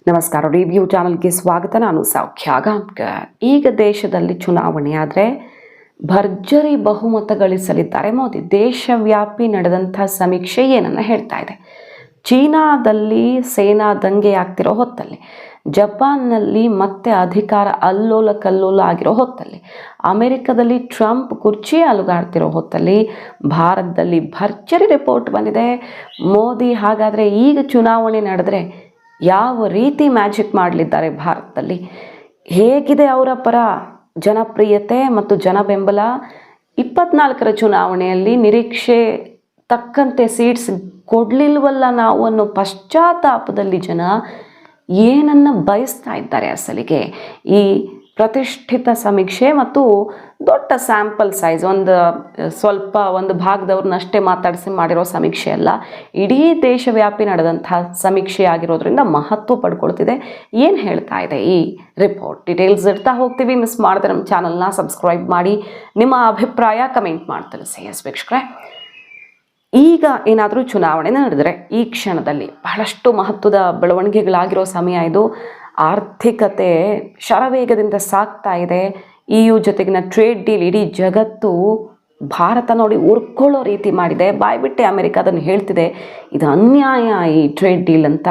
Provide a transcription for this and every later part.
ನಮಸ್ಕಾರ. ರಿವ್ಯೂ ಚಾನಲ್ಗೆ ಸ್ವಾಗತ. ನಾನು ಸೌಖ್ಯ ಗಾಂವ್ಕರ್. ಈಗ ದೇಶದಲ್ಲಿ ಚುನಾವಣೆ ಆದರೆ ಭರ್ಜರಿ ಬಹುಮತ ಗಳಿಸಲಿದ್ದಾರೆ ಮೋದಿ. ದೇಶವ್ಯಾಪಿ ನಡೆದಂಥ ಸಮೀಕ್ಷೆ ಏನನ್ನ ಹೇಳ್ತಾ ಇದೆ? ಚೀನಾದಲ್ಲಿ ಸೇನಾ ದಂಗೆ ಆಗ್ತಿರೋ ಹೊತ್ತಲ್ಲಿ, ಜಪಾನ್ನಲ್ಲಿ ಮತ್ತೆ ಅಧಿಕಾರ ಅಲ್ಲೋಲ ಕಲ್ಲೋಲ ಆಗಿರೋ ಹೊತ್ತಲ್ಲಿ, ಅಮೆರಿಕದಲ್ಲಿ ಟ್ರಂಪ್ ಕುರ್ಚಿ ಅಲುಗಾಡ್ತಿರೋ ಹೊತ್ತಲ್ಲಿ, ಭಾರತದಲ್ಲಿ ಭರ್ಜರಿ ರಿಪೋರ್ಟ್ ಬಂದಿದೆ. ಮೋದಿ ಹಾಗಾದರೆ ಈಗ ಚುನಾವಣೆ ನಡೆದ್ರೆ ಯಾವ ರೀತಿ ಮ್ಯಾಜಿಕ್ ಮಾಡಲಿದ್ದಾರೆ ಭಾರತದಲ್ಲಿ, ಹೇಗಿದೆ ಅವರ ಪರ ಜನಪ್ರಿಯತೆ ಮತ್ತು ಜನ ಬೆಂಬಲ, 24ರ ಚುನಾವಣೆಯಲ್ಲಿ ನಿರೀಕ್ಷೆ ತಕ್ಕಂತೆ ಸೀಟ್ಸ್ ಕೊಡಲಿಲ್ವಲ್ಲ ನಾವು ಅನ್ನೋ ಪಶ್ಚಾತ್ತಾಪದಲ್ಲಿ ಜನ ಏನನ್ನು ಬಯಸ್ತಾ ಇದ್ದಾರೆ ಅಸಲಿಗೆ. ಈ ಪ್ರತಿಷ್ಠಿತ ಸಮೀಕ್ಷೆ ಮತ್ತು ದೊಡ್ಡ ಸ್ಯಾಂಪಲ್ ಸೈಜ್, ಒಂದು ಭಾಗದವ್ರನ್ನಷ್ಟೇ ಮಾತಾಡಿಸಿ ಮಾಡಿರೋ ಸಮೀಕ್ಷೆ ಅಲ್ಲ, ಇಡೀ ದೇಶವ್ಯಾಪಿ ನಡೆದಂಥ ಸಮೀಕ್ಷೆ ಆಗಿರೋದ್ರಿಂದ ಮಹತ್ವ ಪಡ್ಕೊಳ್ತಿದೆ. ಏನು ಹೇಳ್ತಾ ಇದೆ ಈ ರಿಪೋರ್ಟ್? ಡೀಟೇಲ್ಸ್ ಇರ್ತಾ ಹೋಗ್ತೀವಿ. ಮಿಸ್ ಮಾಡಿದ್ರೆ ನಮ್ಮ ಚಾನಲ್ನ ಸಬ್ಸ್ಕ್ರೈಬ್ ಮಾಡಿ, ನಿಮ್ಮ ಅಭಿಪ್ರಾಯ ಕಮೆಂಟ್ ಮಾಡಿ ತಿಳಿಸಿ. ವೀಕ್ಷಕರೇ, ಈಗ ಏನಾದರೂ ಚುನಾವಣೆ ನಡೆದರೆ ಈ ಕ್ಷಣದಲ್ಲಿ ಬಹಳಷ್ಟು ಮಹತ್ವದ ಬೆಳವಣಿಗೆಗಳಾಗಿರೋ ಸಮಯ ಇದು. ಆರ್ಥಿಕತೆ ಶರವೇಗದಿಂದ ಸಾಗ್ತಾ ಇದೆ. EU ಜೊತೆಗಿನ ಟ್ರೇಡ್ ಡೀಲ್ ಇಡೀ ಜಗತ್ತು ಭಾರತ ನೋಡಿ ಉರ್ಕೊಳ್ಳೋ ರೀತಿ ಮಾಡಿದೆ. ಬಾಯ್ಬಿಟ್ಟೆ ಅಮೆರಿಕ ಅದನ್ನು ಹೇಳ್ತಿದೆ, ಇದು ಅನ್ಯಾಯ ಈ ಟ್ರೇಡ್ ಡೀಲ್ ಅಂತ.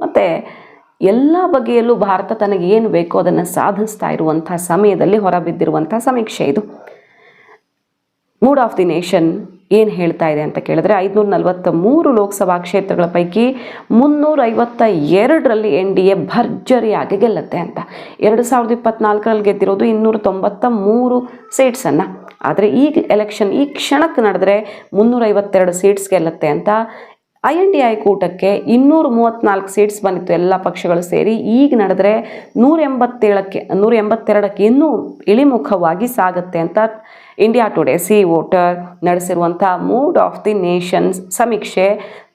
ಮತ್ತು ಎಲ್ಲ ಬಗೆಯಲ್ಲೂ ಭಾರತ ತನಗೆ ಏನು ಬೇಕೋ ಅದನ್ನು ಸಾಧಿಸ್ತಾ ಇರುವಂಥ ಸಮಯದಲ್ಲಿ ಹೊರಬಿದ್ದಿರುವಂಥ ಸಮೀಕ್ಷೆ ಇದು. ಮೂಡ್ ಆಫ್ ದಿ ನೇಷನ್ ಏನು ಹೇಳ್ತಾ ಇದೆ ಅಂತ ಕೇಳಿದ್ರೆ, 543 ಲೋಕಸಭಾ ಕ್ಷೇತ್ರಗಳ ಪೈಕಿ 352ರಲ್ಲಿ NDA ಭರ್ಜರಿಯಾಗಿ ಗೆಲ್ಲುತ್ತೆ ಅಂತ. 2024ರಲ್ಲಿ ಗೆದ್ದಿರೋದು 293 ಸೀಟ್ಸನ್ನು. ಆದರೆ ಈಗ ಎಲೆಕ್ಷನ್ ಈ ಕ್ಷಣಕ್ಕೆ ನಡೆದ್ರೆ 352 ಸೀಟ್ಸ್ ಗೆಲ್ಲುತ್ತೆ ಅಂತ. INDI ಕೂಟಕ್ಕೆ 234 ಸೀಟ್ಸ್ ಬಂದಿತ್ತು ಎಲ್ಲ ಪಕ್ಷಗಳು ಸೇರಿ. ಈಗ ನಡೆದ್ರೆ 182ಕ್ಕೆ ಇನ್ನೂ ಇಳಿಮುಖವಾಗಿ ಸಾಗುತ್ತೆ ಅಂತ ಇಂಡಿಯಾ ಟುಡೇ ಸಿ ವೋಟರ್ ನಡೆಸಿರುವಂಥ ಮೂಡ್ ಆಫ್ ದಿ ನೇಷನ್ಸ್ ಸಮೀಕ್ಷೆ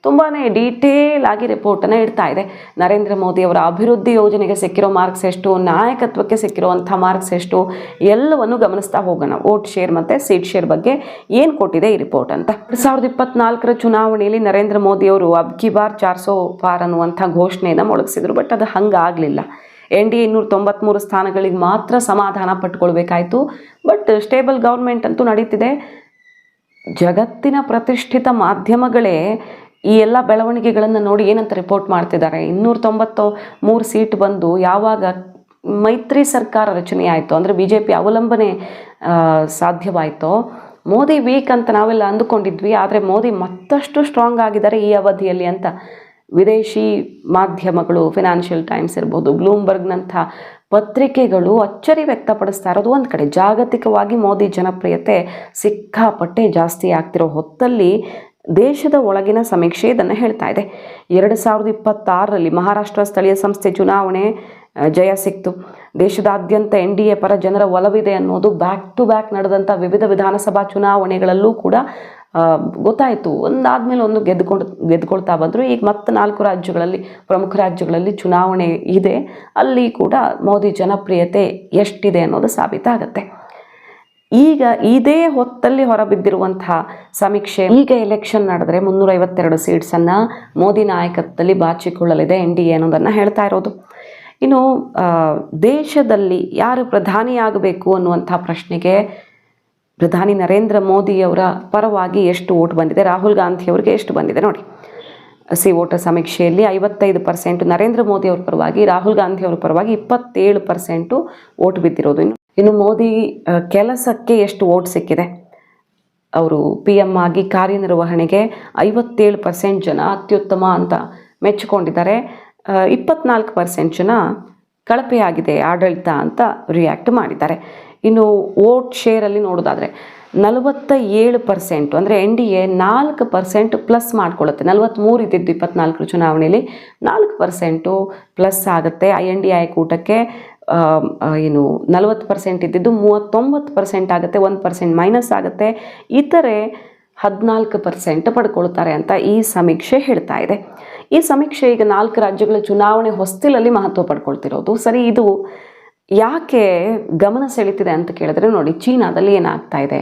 ತುಂಬಾ ಡೀಟೇಲ್ ಆಗಿ ರಿಪೋರ್ಟನ್ನು ಇಡ್ತಾ ಇದೆ. ನರೇಂದ್ರ ಮೋದಿ ಅವರ ಅಭಿವೃದ್ಧಿ ಯೋಜನೆಗೆ ಸಿಕ್ಕಿರೋ ಮಾರ್ಕ್ಸ್ ಎಷ್ಟು, ನಾಯಕತ್ವಕ್ಕೆ ಸಿಕ್ಕಿರುವಂಥ ಮಾರ್ಕ್ಸ್ ಎಷ್ಟು, ಎಲ್ಲವನ್ನು ಗಮನಿಸ್ತಾ ಹೋಗೋಣ. ವೋಟ್ ಶೇರ್ ಮತ್ತು ಸೀಟ್ ಶೇರ್ ಬಗ್ಗೆ ಏನು ಕೊಟ್ಟಿದೆ ಈ ರಿಪೋರ್ಟ್ ಅಂತ. 2024ರ ಚುನಾವಣೆಯಲ್ಲಿ ನರೇಂದ್ರ ಮೋದಿ ಅವರು ಅಬ್ ಕಿ ಬಾರ್ 400 ಪಾರ್ ಅನ್ನುವಂಥ ಘೋಷಣೆಯನ್ನು ಮೊಳಗಿಸಿದ್ರು. ಬಟ್ ಅದು ಹಂಗಾಗಲಿಲ್ಲ. NDA 293 ಸ್ಥಾನಗಳಿಗೆ ಮಾತ್ರ ಸಮಾಧಾನ ಪಟ್ಕೊಳ್ಬೇಕಾಯಿತು. ಬಟ್ ಸ್ಟೇಬಲ್ ಗೌರ್ಮೆಂಟ್ ಅಂತೂ ನಡೀತಿದೆ. ಜಗತ್ತಿನ ಪ್ರತಿಷ್ಠಿತ ಮಾಧ್ಯಮಗಳೇ ಈ ಎಲ್ಲ ಬೆಳವಣಿಗೆಗಳನ್ನು ನೋಡಿ ಏನಂತ ರಿಪೋರ್ಟ್ ಮಾಡ್ತಿದ್ದಾರೆ. 293 ಸೀಟ್ ಬಂದು ಯಾವಾಗ ಮೈತ್ರಿ ಸರ್ಕಾರ ರಚನೆ ಆಯಿತು, ಅಂದರೆ BJP ಅವಲಂಬನೆ ಸಾಧ್ಯವಾಯಿತೋ, ಮೋದಿ ವೀಕ್ ಅಂತ ನಾವೆಲ್ಲ ಅಂದುಕೊಂಡಿದ್ವಿ. ಆದರೆ ಮೋದಿ ಮತ್ತಷ್ಟು ಸ್ಟ್ರಾಂಗ್ ಆಗಿದ್ದಾರೆ ಈ ಅವಧಿಯಲ್ಲಿ ಅಂತ ವಿದೇಶಿ ಮಾಧ್ಯಮಗಳು, ಫಿನಾನ್ಷಿಯಲ್ ಟೈಮ್ಸ್ ಇರ್ಬೋದು, ಬ್ಲೂಮ್ಬರ್ಗ್ನಂಥ ಪತ್ರಿಕೆಗಳು ಅಚ್ಚರಿ ವ್ಯಕ್ತಪಡಿಸ್ತಾ ಇರೋದು ಒಂದು ಕಡೆ. ಜಾಗತಿಕವಾಗಿ ಮೋದಿ ಜನಪ್ರಿಯತೆ ಸಿಕ್ಕಾಪಟ್ಟೆ ಜಾಸ್ತಿ ಆಗ್ತಿರೋ ಹೊತ್ತಲ್ಲಿ ದೇಶದ ಒಳಗಿನ ಸಮೀಕ್ಷೆ ಇದನ್ನು ಹೇಳ್ತಾ ಇದೆ. 2026ರಲ್ಲಿ ಮಹಾರಾಷ್ಟ್ರ ಸ್ಥಳೀಯ ಸಂಸ್ಥೆ ಚುನಾವಣೆ ಜಯ ಸಿಕ್ತು. ದೇಶದಾದ್ಯಂತ NDA ಪರ ಜನರ ಒಲವಿದೆ ಅನ್ನೋದು ಬ್ಯಾಕ್ ಟು ಬ್ಯಾಕ್ ನಡೆದಂಥ ವಿವಿಧ ವಿಧಾನಸಭಾ ಚುನಾವಣೆಗಳಲ್ಲೂ ಕೂಡ ಗೊತ್ತಾಯಿತು. ಒಂದಾದ್ಮೇಲೆ ಒಂದು ಗೆದ್ಕೊಳ್ತಾ ಬಂದರು. ಈಗ ಮತ್ತೆ 4 ರಾಜ್ಯಗಳಲ್ಲಿ, ಪ್ರಮುಖ ರಾಜ್ಯಗಳಲ್ಲಿ ಚುನಾವಣೆ ಇದೆ. ಅಲ್ಲಿ ಕೂಡ ಮೋದಿ ಜನಪ್ರಿಯತೆ ಎಷ್ಟಿದೆ ಅನ್ನೋದು ಸಾಬೀತಾಗತ್ತೆ. ಈಗ ಇದೇ ಹೊತ್ತಲ್ಲಿ ಹೊರಬಿದ್ದಿರುವಂತಹ ಸಮೀಕ್ಷೆ, ಈಗ ಎಲೆಕ್ಷನ್ ನಡೆದ್ರೆ 352 ಸೀಟ್ಸನ್ನು ಮೋದಿ ನಾಯಕತ್ವದಲ್ಲಿ ಬಾಚಿಕೊಳ್ಳಲಿದೆ NDA ಅನ್ನೋದನ್ನು ಹೇಳ್ತಾ ಇರೋದು. ಇನ್ನು ದೇಶದಲ್ಲಿ ಯಾರು ಪ್ರಧಾನಿಯಾಗಬೇಕು ಅನ್ನುವಂಥ ಪ್ರಶ್ನೆಗೆ ಪ್ರಧಾನಿ ನರೇಂದ್ರ ಮೋದಿಯವರ ಪರವಾಗಿ ಎಷ್ಟು ವೋಟ್ ಬಂದಿದೆ, ರಾಹುಲ್ ಗಾಂಧಿಯವರಿಗೆ ಎಷ್ಟು ಬಂದಿದೆ ನೋಡಿ. ಸಿ ವೋಟರ್ ಸಮೀಕ್ಷೆಯಲ್ಲಿ 55% ನರೇಂದ್ರ ಮೋದಿ ಅವ್ರ ಪರವಾಗಿ, ರಾಹುಲ್ ಗಾಂಧಿ ಅವ್ರ ಪರವಾಗಿ 27% ವೋಟ್ ಬಿದ್ದಿರೋದು. ಇನ್ನು ಮೋದಿ ಕೆಲಸಕ್ಕೆ ಎಷ್ಟು ವೋಟ್ ಸಿಕ್ಕಿದೆ, ಅವರು PM ಆಗಿ ಕಾರ್ಯನಿರ್ವಹಣೆಗೆ 57% ಜನ ಅತ್ಯುತ್ತಮ ಅಂತ ಮೆಚ್ಚಿಕೊಂಡಿದ್ದಾರೆ. 24% ಜನ ಕಳಪೆಯಾಗಿದೆ ಆಡಳಿತ ಅಂತ ರಿಯಾಕ್ಟ್ ಮಾಡಿದ್ದಾರೆ. ಇನ್ನು ವೋಟ್ ಶೇರಲ್ಲಿ ನೋಡೋದಾದರೆ 47%, ಅಂದರೆ NDA 4% ಪ್ಲಸ್ ಮಾಡ್ಕೊಳ್ಳುತ್ತೆ. 43 ಇದ್ದಿದ್ದು 24 ಚುನಾವಣೆಯಲ್ಲಿ 4% ಪ್ಲಸ್ ಆಗುತ್ತೆ. INDI ಕೂಟಕ್ಕೆ 40% ಇದ್ದಿದ್ದು 39% ಆಗುತ್ತೆ, 1% ಮೈನಸ್ ಆಗುತ್ತೆ. ಇತರೆ 14% ಪಡ್ಕೊಳ್ತಾರೆ ಅಂತ ಈ ಸಮೀಕ್ಷೆ ಹೇಳ್ತಾ ಇದೆ. ಈ ಸಮೀಕ್ಷೆ ಈಗ 4 ರಾಜ್ಯಗಳ ಚುನಾವಣೆ ಹೊಸ್ತಿಲಲ್ಲಿ ಮಹತ್ವ ಪಡ್ಕೊಳ್ತಿರೋದು. ಸರಿ, ಇದು ಯಾಕೆ ಗಮನ ಸೆಳೀತಿದೆ ಅಂತ ಕೇಳಿದ್ರೆ ನೋಡಿ, ಚೀನಾದಲ್ಲಿ ಏನಾಗ್ತಾ ಇದೆ,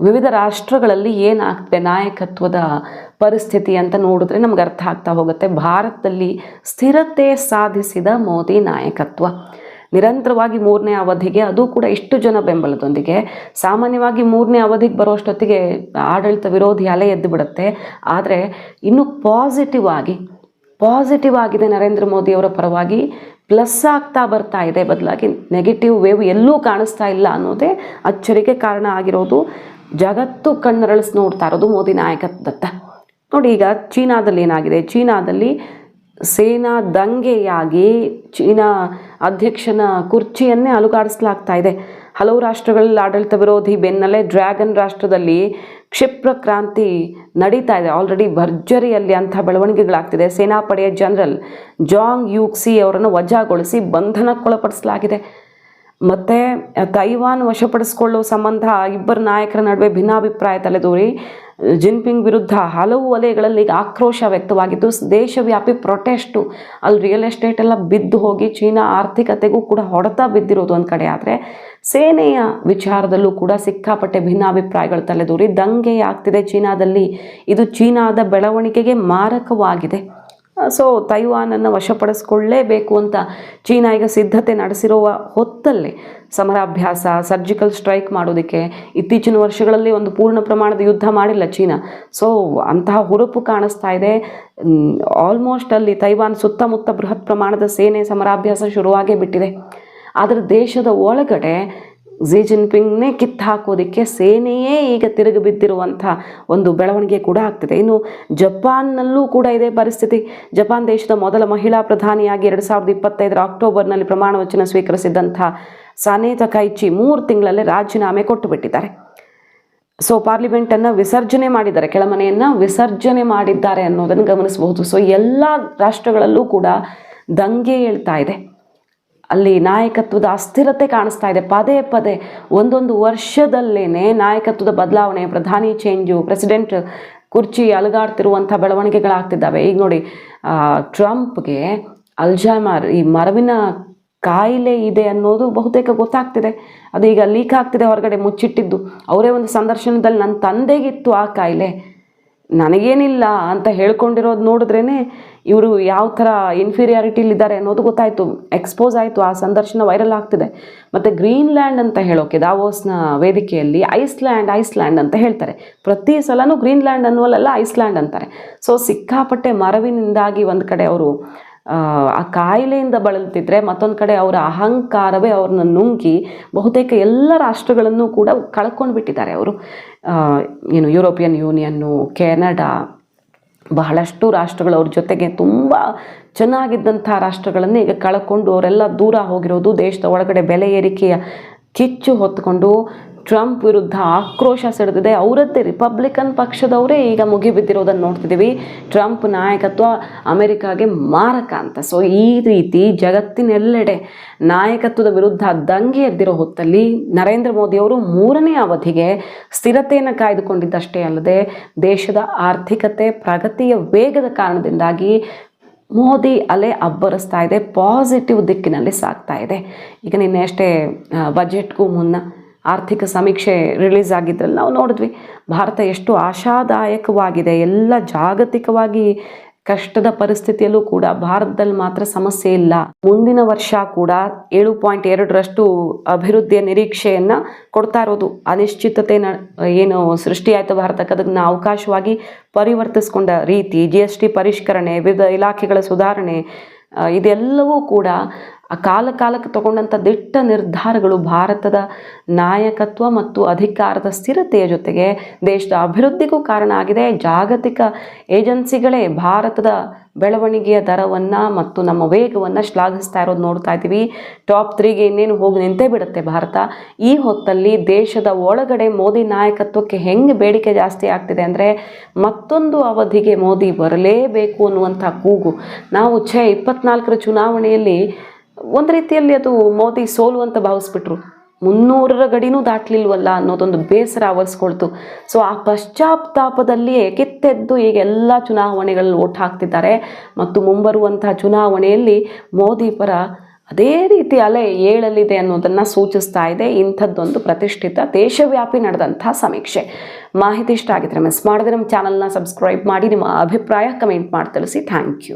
ವಿವಿಧ ರಾಷ್ಟ್ರಗಳಲ್ಲಿ ಏನಾಗ್ತಿದೆ ನಾಯಕತ್ವದ ಪರಿಸ್ಥಿತಿ ಅಂತ ನೋಡಿದ್ರೆ ನಮ್ಗೆ ಅರ್ಥ ಆಗ್ತಾ ಹೋಗುತ್ತೆ. ಭಾರತದಲ್ಲಿ ಸ್ಥಿರತೆ ಸಾಧಿಸಿದ ಮೋದಿ ನಾಯಕತ್ವ ನಿರಂತರವಾಗಿ 3ನೇ ಅವಧಿಗೆ, ಅದು ಕೂಡ ಇಷ್ಟು ಜನ ಬೆಂಬಲದೊಂದಿಗೆ. ಸಾಮಾನ್ಯವಾಗಿ 3ನೇ ಅವಧಿಗೆ ಬರೋಷ್ಟೊತ್ತಿಗೆ ಆಡಳಿತ ವಿರೋಧಿ ಅಲೆ ಎದ್ದು ಬಿಡುತ್ತೆ. ಆದರೆ ಇನ್ನು ಪಾಸಿಟಿವ್ ಆಗಿದೆ ನರೇಂದ್ರ ಮೋದಿಯವರ ಪರವಾಗಿ, ಪ್ಲಸ್ ಆಗ್ತಾ ಬರ್ತಾ ಇದೆ, ಬದಲಾಗಿ ನೆಗೆಟಿವ್ ವೇವ್ ಎಲ್ಲೂ ಕಾಣಿಸ್ತಾ ಇಲ್ಲ ಅನ್ನೋದೇ ಅಚ್ಚರಿಗೆ ಕಾರಣ ಆಗಿರೋದು. ಜಗತ್ತು ಕಣ್ಣರಳಿಸಿ ನೋಡ್ತಾ ಇರೋದು ಮೋದಿ ನಾಯಕತ್ವದತ್ತ. ನೋಡಿ, ಈಗ ಚೀನಾದಲ್ಲಿ ಏನಾಗಿದೆ, ಚೀನಾದಲ್ಲಿ ಸೇನಾ ದಂಗೆಯಾಗಿ ಚೀನಾ ಅಧ್ಯಕ್ಷನ ಕುರ್ಚಿಯನ್ನೇ ಅಲುಗಾಡಿಸಲಾಗ್ತಾ ಇದೆ. ಹಲವು ರಾಷ್ಟ್ರಗಳಲ್ಲಿ ಆಡಳಿತ ವಿರೋಧಿ ಬೆನ್ನಲ್ಲೇ ಡ್ರ್ಯಾಗನ್ ರಾಷ್ಟ್ರದಲ್ಲಿ ಕ್ಷಿಪ್ರ ಕ್ರಾಂತಿ ನಡೀತಾ ಇದೆ. ಆಲ್ರೆಡಿ ಭರ್ಜರಿಯಲ್ಲಿ ಅಂಥ ಬೆಳವಣಿಗೆಗಳಾಗ್ತಿದೆ. ಸೇನಾಪಡೆಯ ಜನರಲ್ ಜಾಂಗ್ ಯೂಕ್ಸಿ ಅವರನ್ನು ವಜಾಗೊಳಿಸಿ ಬಂಧನಕ್ಕೊಳಪಡಿಸಲಾಗಿದೆ. ಮತ್ತು ತೈವಾನ್ ವಶಪಡಿಸಿಕೊಳ್ಳುವ ಸಂಬಂಧ ಇಬ್ಬರು ನಾಯಕರ ನಡುವೆ ಭಿನ್ನಾಭಿಪ್ರಾಯ ತಲೆದೂರಿ ಜಿನ್ಪಿಂಗ್ ವಿರುದ್ಧ ಹಲವು ವಲಯಗಳಲ್ಲಿ ಈಗ ಆಕ್ರೋಶ ವ್ಯಕ್ತವಾಗಿದ್ದು, ದೇಶವ್ಯಾಪಿ ಪ್ರೊಟೆಸ್ಟು, ಅಲ್ಲಿ ರಿಯಲ್ ಎಸ್ಟೇಟ್ ಎಲ್ಲ ಬಿದ್ದು ಹೋಗಿ ಚೀನಾ ಆರ್ಥಿಕತೆಗೂ ಕೂಡ ಹೊಡೆತ ಬಿದ್ದಿರೋದು ಒಂದು ಕಡೆ. ಆದರೆ ಸೇನೆಯ ವಿಚಾರದಲ್ಲೂ ಕೂಡ ಸಿಕ್ಕಾಪಟ್ಟೆ ಭಿನ್ನಾಭಿಪ್ರಾಯಗಳು ತಲೆದೂರಿ ದಂಗೆಯಾಗ್ತಿದೆ ಚೀನಾದಲ್ಲಿ. ಇದು ಚೀನಾದ ಬೆಳವಣಿಗೆಗೆ ಮಾರಕವಾಗಿದೆ. ಸೊ ತೈವಾನನ್ನು ವಶಪಡಿಸ್ಕೊಳ್ಳೇಬೇಕು ಅಂತ ಚೀನಾ ಈಗ ಸಿದ್ಧತೆ ನಡೆಸಿರುವ ಹೊತ್ತಲ್ಲಿ ಸಮರಾಭ್ಯಾಸ, ಸರ್ಜಿಕಲ್ ಸ್ಟ್ರೈಕ್ ಮಾಡೋದಕ್ಕೆ ಇತ್ತೀಚಿನ ವರ್ಷಗಳಲ್ಲಿ ಒಂದು ಪೂರ್ಣ ಪ್ರಮಾಣದ ಯುದ್ಧ ಮಾಡಿಲ್ಲ ಚೀನಾ. ಸೊ ಅಂತಹ ಹುರುಪು ಕಾಣಿಸ್ತಾ ಇದೆ. ಆಲ್ಮೋಸ್ಟ್ ಅಲ್ಲಿ ತೈವಾನ್ ಸುತ್ತಮುತ್ತ ಬೃಹತ್ ಪ್ರಮಾಣದ ಸೇನೆ ಸಮರಾಭ್ಯಾಸ ಶುರುವಾಗೇ ಬಿಟ್ಟಿದೆ. ಆದರೆ ದೇಶದ ಒಳಗಡೆ ಝಿ ಜಿನ್ಪಿಂಗ್ನೇ ಕಿತ್ತು ಹಾಕೋದಕ್ಕೆ ಸೇನೆಯೇ ಈಗ ತಿರುಗಿ ಬಿದ್ದಿರುವಂಥ ಒಂದು ಬೆಳವಣಿಗೆ ಕೂಡ ಆಗ್ತಿದೆ. ಇನ್ನು ಜಪಾನ್ನಲ್ಲೂ ಕೂಡ ಇದೇ ಪರಿಸ್ಥಿತಿ. ಜಪಾನ್ ದೇಶದ ಮೊದಲ ಮಹಿಳಾ ಪ್ರಧಾನಿಯಾಗಿ 2025 ಅಕ್ಟೋಬರ್ನಲ್ಲಿ ಪ್ರಮಾಣ ವಚನ ಸ್ವೀಕರಿಸಿದಂಥ ಸಾನೆ ತಕೈಚಿ 3 ತಿಂಗಳಲ್ಲೇ ರಾಜೀನಾಮೆ ಕೊಟ್ಟು ಬಿಟ್ಟಿದ್ದಾರೆ. ಸೊ ಪಾರ್ಲಿಮೆಂಟನ್ನು ವಿಸರ್ಜನೆ ಮಾಡಿದ್ದಾರೆ, ಕೆಳಮನೆಯನ್ನು ವಿಸರ್ಜನೆ ಮಾಡಿದ್ದಾರೆ ಅನ್ನೋದನ್ನು ಗಮನಿಸಬಹುದು. ಸೊ ಎಲ್ಲ ರಾಷ್ಟ್ರಗಳಲ್ಲೂ ಕೂಡ ದಂಗೆ ಏಳ್ತಾ ಇದೆ. ಅಲ್ಲಿ ನಾಯಕತ್ವದ ಅಸ್ಥಿರತೆ ಕಾಣಿಸ್ತಾ ಇದೆ. ಪದೇ ಪದೇ ಒಂದೊಂದು ವರ್ಷದಲ್ಲೇ ನಾಯಕತ್ವದ ಬದಲಾವಣೆ, ಪ್ರಧಾನಿ ಚೇಂಜು, ಪ್ರೆಸಿಡೆಂಟ್ ಕುರ್ಚಿ ಅಲುಗಾಡ್ತಿರುವಂಥ ಬೆಳವಣಿಗೆಗಳಾಗ್ತಿದ್ದಾವೆ. ಈಗ ನೋಡಿ, ಟ್ರಂಪ್ಗೆ ಅಲ್ಝೈಮರ್, ಈ ಮರವಿನ ಕಾಯಿಲೆ ಇದೆ ಅನ್ನೋದು ಬಹುತೇಕ ಗೊತ್ತಾಗ್ತಿದೆ. ಅದು ಈಗ ಲೀಕ್ ಆಗ್ತಿದೆ ಹೊರಗಡೆ, ಮುಚ್ಚಿಟ್ಟಿದ್ದು. ಅವರೇ ಒಂದು ಸಂದರ್ಶನದಲ್ಲಿ ನನ್ನ ತಂದೆಗಿತ್ತು ಆ ಕಾಯಿಲೆ, ನನಗೇನಿಲ್ಲ ಅಂತ ಹೇಳ್ಕೊಂಡಿರೋದು ನೋಡಿದ್ರೇ ಇವರು ಯಾವ ಥರ ಇನ್ಫೀರಿಯಾರಿಟಿಲಿದ್ದಾರೆ ಅನ್ನೋದು ಗೊತ್ತಾಯಿತು, ಎಕ್ಸ್ಪೋಸ್ ಆಯಿತು. ಆ ಸಂದರ್ಶನ ವೈರಲ್ ಆಗ್ತಿದೆ. ಮತ್ತು ಗ್ರೀನ್ಲ್ಯಾಂಡ್ ಅಂತ ಹೇಳೋಕೆ ದಾವೋಸ್ನ ವೇದಿಕೆಯಲ್ಲಿ ಐಸ್ಲ್ಯಾಂಡ್ ಅಂತ ಹೇಳ್ತಾರೆ. ಪ್ರತಿ ಸಲನೂ ಗ್ರೀನ್ಲ್ಯಾಂಡ್ ಅನ್ನುವಲ್ಲ, ಐಸ್ಲ್ಯಾಂಡ್ ಅಂತಾರೆ. ಸೊ ಸಿಕ್ಕಾಪಟ್ಟೆ ಮರವಿನಿಂದಾಗಿ ಒಂದು ಕಡೆ ಅವರು ಆ ಕಾಯಿಲೆಯಿಂದ ಬಳಲ್ತಿದ್ರೆ, ಮತ್ತೊಂದು ಕಡೆ ಅವರ ಅಹಂಕಾರವೇ ಅವ್ರನ್ನ ನುಂಗಿ ಬಹುತೇಕ ಎಲ್ಲ ರಾಷ್ಟ್ರಗಳನ್ನು ಕೂಡ ಕಳ್ಕೊಂಡು ಬಿಟ್ಟಿದ್ದಾರೆ ಅವರು. ಯುರೋಪಿಯನ್ ಯೂನಿಯನ್ನು, ಕೆನಡಾ, ಬಹಳಷ್ಟು ರಾಷ್ಟ್ರಗಳು ಅವ್ರ ಜೊತೆಗೆ ತುಂಬ ಚೆನ್ನಾಗಿದ್ದಂಥ ರಾಷ್ಟ್ರಗಳನ್ನು ಈಗ ಕಳ್ಕೊಂಡು ಅವರೆಲ್ಲ ದೂರ ಹೋಗಿರೋದು. ದೇಶದ ಒಳಗಡೆ ಬೆಲೆ ಏರಿಕೆಯ ಕಿಚ್ಚು ಹೊತ್ತುಕೊಂಡು ಟ್ರಂಪ್ ವಿರುದ್ಧ ಆಕ್ರೋಶ ಸಿಡಿದಿದೆ. ಅವರದ್ದೇ ರಿಪಬ್ಲಿಕನ್ ಪಕ್ಷದವರೇ ಈಗ ಮುಗಿಬಿದ್ದಿರೋದನ್ನು ನೋಡ್ತಿದ್ದೀವಿ. ಟ್ರಂಪ್ ನಾಯಕತ್ವ ಅಮೆರಿಕಾಗೆ ಮಾರಕ ಅಂತ. ಸೊ ಈ ರೀತಿ ಜಗತ್ತಿನೆಲ್ಲೆಡೆ ನಾಯಕತ್ವದ ವಿರುದ್ಧ ದಂಗೆ ಎದ್ದಿರೋ ಹೊತ್ತಲ್ಲಿ ನರೇಂದ್ರ ಮೋದಿಯವರು 3ನೇ ಅವಧಿಗೆ ಸ್ಥಿರತೆಯನ್ನು ಕಾಯ್ದುಕೊಂಡಿದ್ದಷ್ಟೇ ಅಲ್ಲದೆ ದೇಶದ ಆರ್ಥಿಕತೆ ಪ್ರಗತಿಯ ವೇಗದ ಕಾರಣದಿಂದಾಗಿ ಮೋದಿ ಅಲೆ ಅಬ್ಬರಿಸ್ತಾ ಇದೆ, ಪಾಸಿಟಿವ್ ದಿಕ್ಕಿನಲ್ಲಿ ಸಾಗ್ತಾ ಇದೆ. ಈಗ ನಿನ್ನೆ ಅಷ್ಟೇ ಬಜೆಟ್ಗೂ ಮುನ್ನ ಆರ್ಥಿಕ ಸಮೀಕ್ಷೆ ರಿಲೀಸ್ ಆಗಿದ್ರಲ್ಲಿ ನಾವು ನೋಡಿದ್ವಿ ಭಾರತ ಎಷ್ಟು ಆಶಾದಾಯಕವಾಗಿದೆ. ಎಲ್ಲ ಜಾಗತಿಕವಾಗಿ ಕಷ್ಟದ ಪರಿಸ್ಥಿತಿಯಲ್ಲೂ ಕೂಡ ಭಾರತದಲ್ಲಿ ಮಾತ್ರ ಸಮಸ್ಯೆ ಇಲ್ಲ. ಮುಂದಿನ ವರ್ಷ ಕೂಡ 7.2ರಷ್ಟು ಅಭಿವೃದ್ಧಿಯ ನಿರೀಕ್ಷೆಯನ್ನು ಕೊಡ್ತಾ ಇರೋದು. ಅನಿಶ್ಚಿತತೆ ಏನು ಸೃಷ್ಟಿಯಾಯಿತು ಭಾರತಕ್ಕೆ, ಅದನ್ನು ಅವಕಾಶವಾಗಿ ಪರಿವರ್ತಿಸ್ಕೊಂಡ ರೀತಿ, GST ಪರಿಷ್ಕರಣೆ, ವಿವಿಧ ಇಲಾಖೆಗಳ ಸುಧಾರಣೆ, ಇದೆಲ್ಲವೂ ಕೂಡ ಕಾಲಕ್ಕೆ ತಗೊಂಡಂಥ ದಿಟ್ಟ ನಿರ್ಧಾರಗಳು ಭಾರತದ ನಾಯಕತ್ವ ಮತ್ತು ಅಧಿಕಾರದ ಸ್ಥಿರತೆಯ ಜೊತೆಗೆ ದೇಶದ ಅಭಿವೃದ್ಧಿಗೂ ಕಾರಣ ಆಗಿದೆ. ಜಾಗತಿಕ ಏಜೆನ್ಸಿಗಳೇ ಭಾರತದ ಬೆಳವಣಿಗೆಯ ದರವನ್ನು ಮತ್ತು ನಮ್ಮ ವೇಗವನ್ನು ಶ್ಲಾಘಿಸ್ತಾ ಇರೋದು ನೋಡ್ತಾ ಇದ್ದೀವಿ. ಟಾಪ್ 3ಗೆ ಇನ್ನೇನು ಹೋಗಿ ನಿಂತೇ ಬಿಡುತ್ತೆ ಭಾರತ. ಈ ಹೊತ್ತಲ್ಲಿ ದೇಶದ ಒಳಗಡೆ ಮೋದಿ ನಾಯಕತ್ವಕ್ಕೆ ಹೆಂಗೆ ಬೇಡಿಕೆ ಜಾಸ್ತಿ ಆಗ್ತಿದೆ ಅಂದರೆ, ಮತ್ತೊಂದು ಅವಧಿಗೆ ಮೋದಿ ಬರಲೇಬೇಕು ಅನ್ನುವಂಥ ಕೂಗು. ನಾವು 24ರ ಚುನಾವಣೆಯಲ್ಲಿ ಒಂದು ರೀತಿಯಲ್ಲಿ ಅದು ಮೋದಿ ಸೋಲು ಅಂತ ಭಾವಿಸ್ಬಿಟ್ರು. 300ರ ಗಡಿನೂ ದಾಟ್ಲಿಲ್ವಲ್ಲ ಅನ್ನೋದೊಂದು ಬೇಸರ ಆವರಿಸ್ಕೊಳ್ತು. ಸೊ ಆ ಪಶ್ಚಾತ್ತಾಪದಲ್ಲಿಯೇ ಕಿತ್ತೆದ್ದು ಈಗ ಎಲ್ಲ ಚುನಾವಣೆಗಳಲ್ಲಿ ಓಟ್ ಹಾಕ್ತಿದ್ದಾರೆ ಮತ್ತು ಮುಂಬರುವಂತಹ ಚುನಾವಣೆಯಲ್ಲಿ ಮೋದಿ ಪರ ಅದೇ ರೀತಿ ಅಲೆ ಏಳಲಿದೆ ಅನ್ನೋದನ್ನು ಸೂಚಿಸ್ತಾ ಇದೆ ಇಂಥದ್ದೊಂದು ಪ್ರತಿಷ್ಠಿತ ದೇಶವ್ಯಾಪಿ ನಡೆದಂಥ ಸಮೀಕ್ಷೆ. ಮಾಹಿತಿ ಇಷ್ಟ ಆಗಿದ್ರೆ ಮಿಸ್ ಮಾಡಿದ್ರೆ ನಮ್ಮ ಚಾನಲ್ನ ಸಬ್ಸ್ಕ್ರೈಬ್ ಮಾಡಿ, ನಿಮ್ಮ ಅಭಿಪ್ರಾಯ ಕಮೆಂಟ್ ಮಾಡಿ ತಿಳಿಸಿ. Thank you.